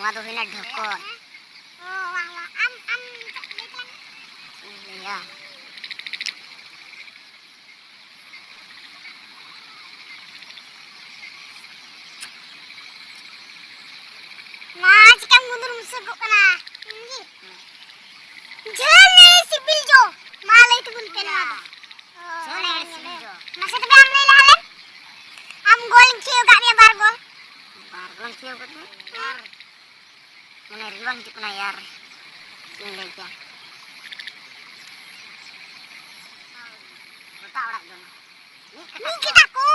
Nua do hina dhokon. Oh, wah wah. Am iklan. Iya. Nah, jika mundur museguk kana. Ini. Jane sibil jo. Malai itu pun pena. Jane sibil jo. Masa tapi am lele halen. Am gol kieu gak dia bar gol. Bargon kieu katnya. Yar. Mana riwang di kuna yar. Ini aja. Buta orang dono. Ni kita ku.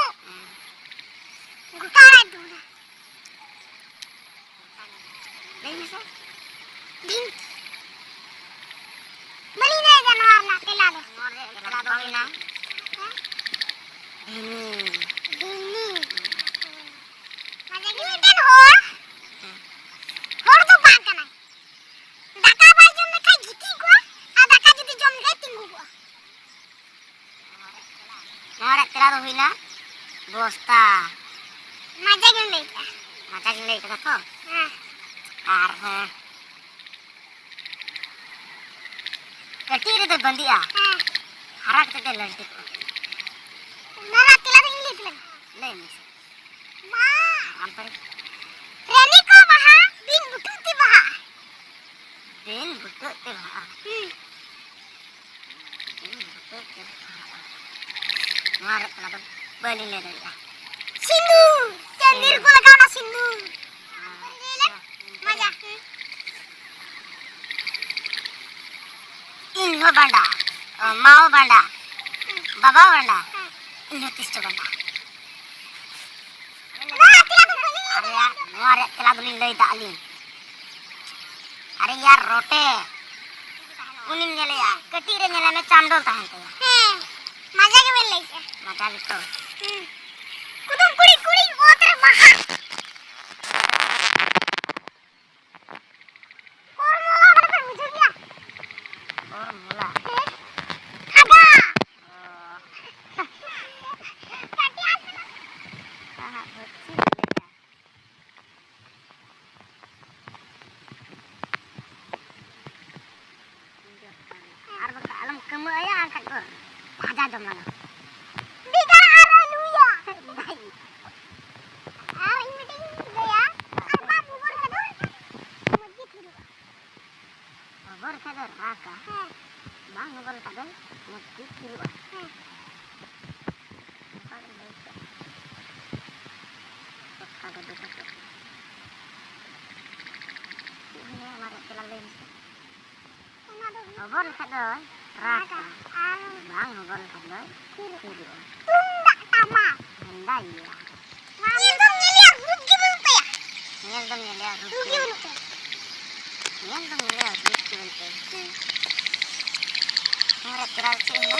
Buta orang dono. Ini sih. Ding. Beli na januar na pelado. Pelado ina. Ini. Macam ni kan hor. Hor tu bangkan ay. Daka baju na kay giti ko. Daka judi jom kay tinggu ko. Ngorek pelado ina. Bosta. Macam ni ka. Macam ni kata ko. Arha. Ketir itu bandi ah. Harak tete lagi ko. Nara pelado English lang. Lain. Ma. Ampar. Reni ko baha bin bututi baha. Din butuh te bah. Ngorek pelado bali le dari ah. Sindu. Tendir ko lagaw na sindu. Maja. Inho banda, mau banda, baba banda, ini tisu banda. Nara pelado beli. Area, ngare keladu lilai taklim. Area rote, unin nyele ya, ketire nyele me candol tahan te. Maja ke beli. Mata gitu. Kudung kuri otre baha. Formula mana berwujudnya? Formula. Ada. Tadi apa? Sangat bersih ya. Arba alam kamu ayah angkat gur. Ada dong mana? Biga haleluya. Baik. Ini meeting ya. Apa bubur kador? Masjid dulu. Bubur kadar raka. Bang bubur kadar masjid dulu. Agak dekat. Ini mari kita lain. Bubur kadar raka. Bang bubur kadar dulu. Tunda tama. Hendak ya. Nyendam nyeliar rugi buntu ya. Nyendam nyeliar Rugi rugi. buntu. Nyendam nyeliar rugi buntu. Ngorek keral sih ya.